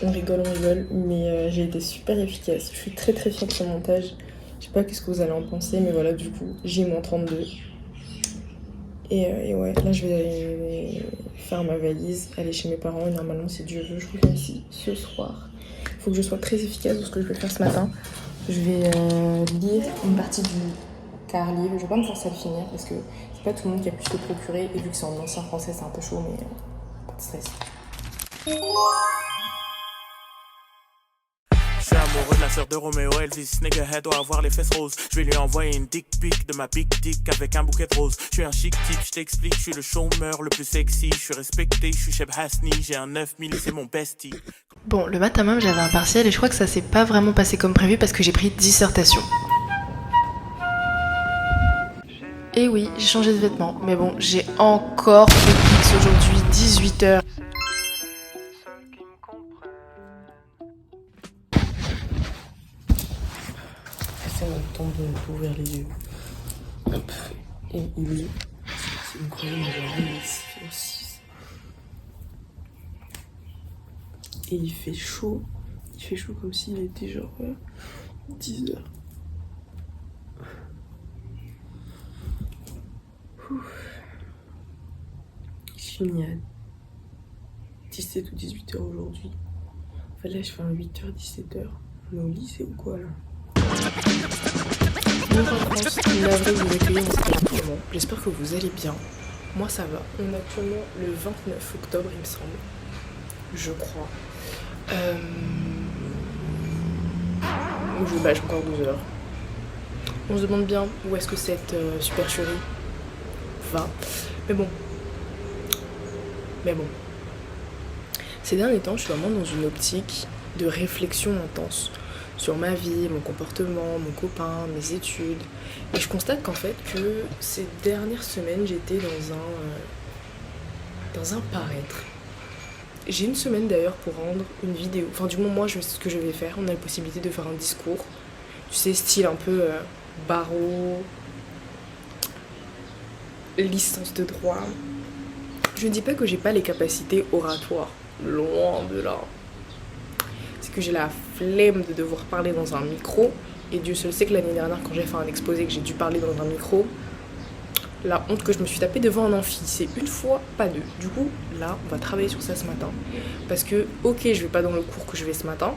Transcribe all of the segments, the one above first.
On rigole, mais j'ai été super efficace. Je suis très très fière de ce montage. Je sais pas qu'est-ce que vous allez en penser, mais voilà, du coup, j'ai mon 32. Et ouais, là je vais faire ma valise, aller chez mes parents, et normalement, si Dieu veut, je reviens ici ce soir. Il faut que je sois très efficace dans ce que je vais faire ce matin. Je vais lire une partie du car livre. Je vais pas me forcer à le finir parce que c'est pas tout le monde qui a pu se le procurer, et vu que c'est en ancien français, c'est un peu chaud, mais pas de stress. Je suis amoureux de la sœur de Roméo Elvis, nigga doit avoir les fesses roses. Je vais lui envoyer une dick pic de ma big dick avec un bouquet de roses. Je suis un chic type, je t'explique, je suis le chômeur le plus sexy. Je suis respecté, je suis Cheb Hasni, j'ai un 9000, c'est mon bestie. Bon, le matin même, j'avais un partiel et je crois que ça s'est pas vraiment passé comme prévu parce que j'ai pris dissertation. Et oui, j'ai changé de vêtements, mais bon, j'ai encore fait Pix aujourd'hui, 18h. C'est mon temps d'ouvrir les yeux. Hop. Et il lit. C'est incroyable, il ici aussi. Et il fait chaud. Il fait chaud comme s'il était genre 10h. Je finis à 17 ou 18h aujourd'hui. Enfin là je fais un 8h, 17h. Mais au lit c'est où quoi là? Bonjour en France, navré de vous accueillir dans cet appartement. J'espère que vous allez bien. Moi ça va. On est actuellement le 29 octobre il me semble. Je crois. Je bâche encore 12 heures. On se demande bien où est-ce que cette supercherie va. Mais bon. Ces derniers temps, je suis vraiment dans une optique de réflexion intense sur ma vie, mon comportement, mon copain, mes études. Et je constate qu'en fait, que ces dernières semaines, j'étais dans un paraître. J'ai une semaine d'ailleurs pour rendre une vidéo. Enfin, du moins, moi, je sais ce que je vais faire. On a la possibilité de faire un discours. Tu sais, style un peu barreau, licence de droit. Je ne dis pas que j'ai pas les capacités oratoires. Loin de là. C'est que j'ai la flemme de devoir parler dans un micro. Et Dieu seul sait que l'année dernière, quand j'ai fait un exposé, que j'ai dû parler dans un micro, la honte que je me suis tapée devant un amphi, c'est une fois, pas deux. Du coup, là, on va travailler sur ça ce matin. Parce que, ok, je vais pas dans le cours que je vais ce matin.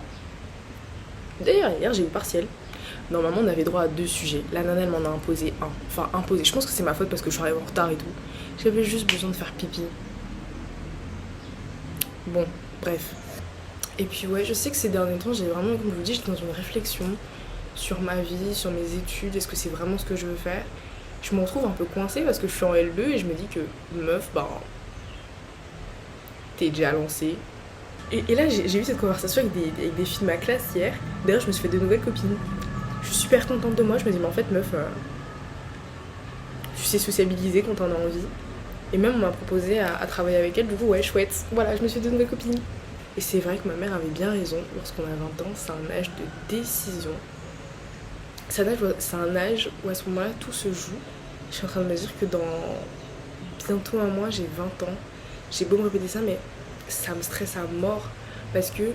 D'ailleurs, hier, j'ai eu partiel. Normalement, on avait droit à 2 sujets. La nana, elle m'en a imposé un. Enfin, imposé. Je pense que c'est ma faute parce que je suis arrivée en retard et tout. J'avais juste besoin de faire pipi. Bon, bref. Et puis ouais, je sais que ces derniers temps, j'ai vraiment, comme je vous dis, j'étais dans une réflexion sur ma vie, sur mes études, est-ce que c'est vraiment ce que je veux faire. Je me retrouve un peu coincée parce que je suis en L2 et je me dis que meuf, t'es déjà lancée. Et là, j'ai eu cette conversation avec des filles de ma classe hier. D'ailleurs, je me suis fait de nouvelles copines. Je suis super contente de moi, je me dis, mais en fait, meuf, tu sais sociabiliser quand t'en as envie. Et même, on m'a proposé à travailler avec elle, du coup, ouais, chouette. Voilà, je me suis fait de nouvelles copines. Et c'est vrai que ma mère avait bien raison, lorsqu'on a 20 ans, c'est un âge de décision. C'est un âge où à ce moment-là, tout se joue. Je suis en train de me dire que dans bientôt un mois, j'ai 20 ans. J'ai beau me répéter ça, mais ça me stresse à mort. Parce que,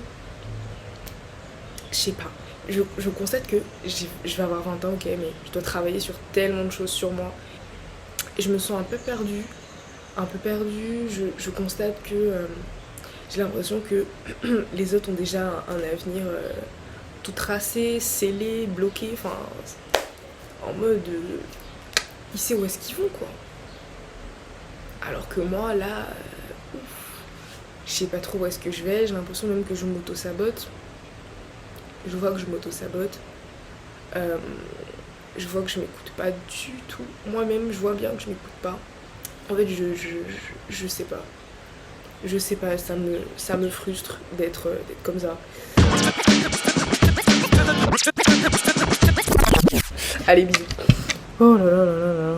je sais pas, je constate que je vais avoir 20 ans, ok, mais je dois travailler sur tellement de choses sur moi. Et je me sens un peu perdue. Je constate que j'ai l'impression que les autres ont déjà un avenir tout tracé, scellé, bloqué, enfin, en mode ils savent où est-ce qu'ils vont quoi. Alors que moi là, je sais pas trop où est-ce que je vais, j'ai l'impression même que je m'auto-sabote. Je vois que je m'auto-sabote. Je vois que je m'écoute pas du tout. Moi-même, je vois bien que je m'écoute pas. En fait, je sais pas. Je sais pas, ça me frustre d'être comme ça. Allez, bisous. Oh là là là là là.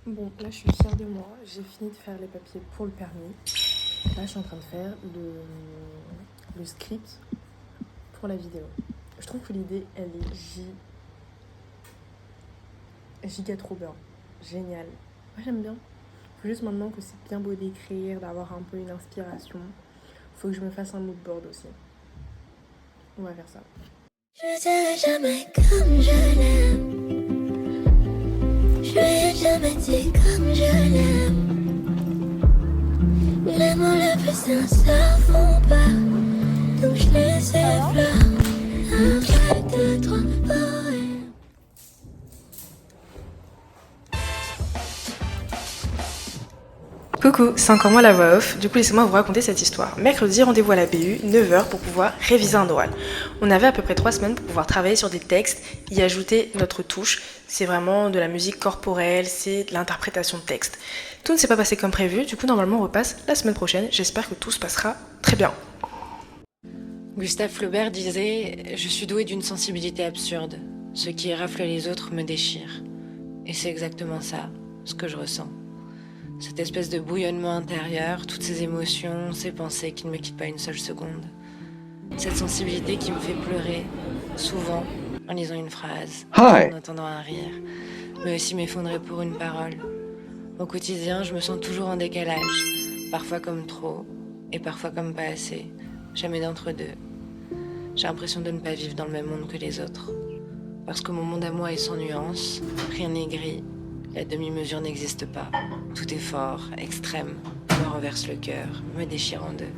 Bon, là je suis fière de moi. J'ai fini de faire les papiers pour le permis. Là, je suis en train de faire le script pour la vidéo. Je trouve que l'idée, elle est giga trop bien. Génial. Moi, j'aime bien. Faut juste maintenant que c'est bien beau d'écrire, d'avoir un peu une inspiration. Faut que je me fasse un mood board aussi. On va faire ça. Je serai jamais comme je l'aime. Je lui ai jamais dit comme je l'aime. Les mots les plus sincères font pas, donc je les effleure avec 2, 3 poèmes. Coucou, c'est encore moi la voix off, du coup laissez-moi vous raconter cette histoire. Mercredi, rendez-vous à la BU, 9h pour pouvoir réviser un oral. On avait à peu près 3 semaines pour pouvoir travailler sur des textes, y ajouter notre touche. C'est vraiment de la musique corporelle, c'est de l'interprétation de texte. Tout ne s'est pas passé comme prévu, du coup normalement on repasse la semaine prochaine, j'espère que tout se passera très bien. Gustave Flaubert disait « Je suis doué d'une sensibilité absurde. Ce qui rafle les autres me déchire. » Et c'est exactement ça, ce que je ressens. Cette espèce de bouillonnement intérieur, toutes ces émotions, ces pensées qui ne me quittent pas une seule seconde. Cette sensibilité qui me fait pleurer, souvent, en lisant une phrase, en entendant un rire, mais aussi m'effondrer pour une parole. Au quotidien, je me sens toujours en décalage, parfois comme trop, et parfois comme pas assez, jamais d'entre deux. J'ai l'impression de ne pas vivre dans le même monde que les autres. Parce que mon monde à moi est sans nuance, rien n'est gris, la demi-mesure n'existe pas. Tout est fort, extrême, me renverse le cœur, me déchire en deux.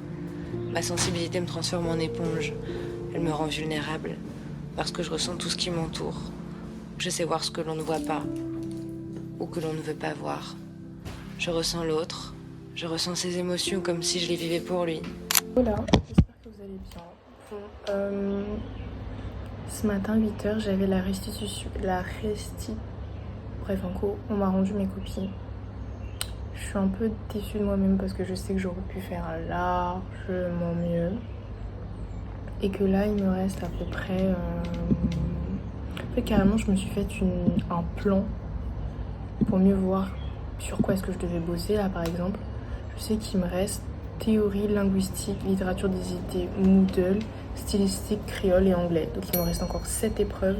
Ma sensibilité me transforme en éponge, elle me rend vulnérable, parce que je ressens tout ce qui m'entoure. Je sais voir ce que l'on ne voit pas, ou que l'on ne veut pas voir. Je ressens l'autre, je ressens ses émotions comme si je les vivais pour lui. Voilà, j'espère que vous allez bien. Bon, ce matin, 8h, j'avais la restitution. Bref, en gros, on m'a rendu mes copies. Je suis un peu déçue de moi-même parce que je sais que j'aurais pu faire largement mieux. Et que là, il me reste à peu près... En fait, carrément, je me suis fait un plan pour mieux voir sur quoi est-ce que je devais bosser. Là, par exemple, je sais qu'il me reste théorie, linguistique, littérature des idées, Moodle, stylistique, créole et anglais. Donc il me reste encore 7 épreuves,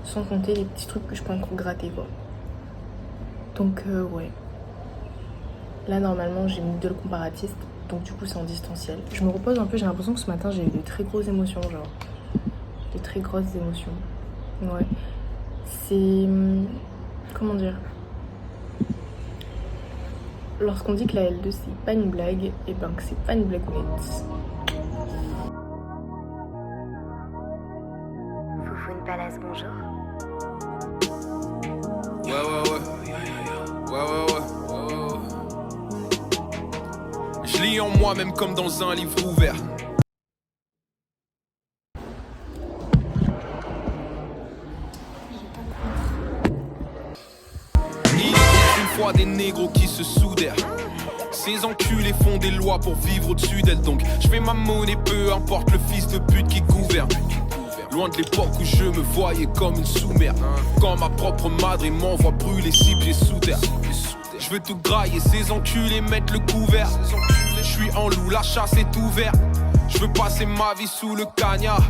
sans compter les petits trucs que je peux encore gratter, quoi. Donc ouais. Là normalement j'ai Moodle comparatiste, donc du coup c'est en distanciel. Je me repose un peu, j'ai l'impression que ce matin j'ai eu de très grosses émotions, genre. De très grosses émotions. Ouais. C'est... Comment dire ? Lorsqu'on dit que la L2 c'est pas une blague, et ben que c'est pas une blagounette. Foufoune Palace, bonjour. Ouais. Je lis en moi même comme dans un livre ouvert. Il était une fois des négros qui se soudèrent. Ces enculés font des lois pour vivre au-dessus d'elles. Donc je fais ma monnaie, peu importe le fils de pute qui gouverne. Loin de l'époque où je me voyais comme une sous-mère. Quand ma propre madre m'envoie brûler 6 pieds sous terre. Je veux tout grailler, ces enculés mettent le couvert. Je suis en loup, la chasse est ouverte. Je veux passer ma vie sous le cagnard.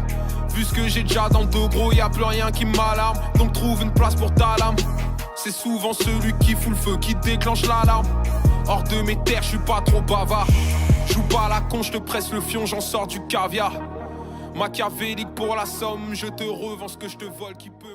Vu ce que j'ai déjà dans le dos gros, y'a plus rien qui m'alarme. Donc trouve une place pour ta lame. C'est souvent celui qui fout le feu qui déclenche l'alarme. Hors de mes terres, je suis pas trop bavard. Joue pas à la con, je te presse le fion, j'en sors du caviar. Machiavélique pour la somme, je te revends ce que je te vole qui peut.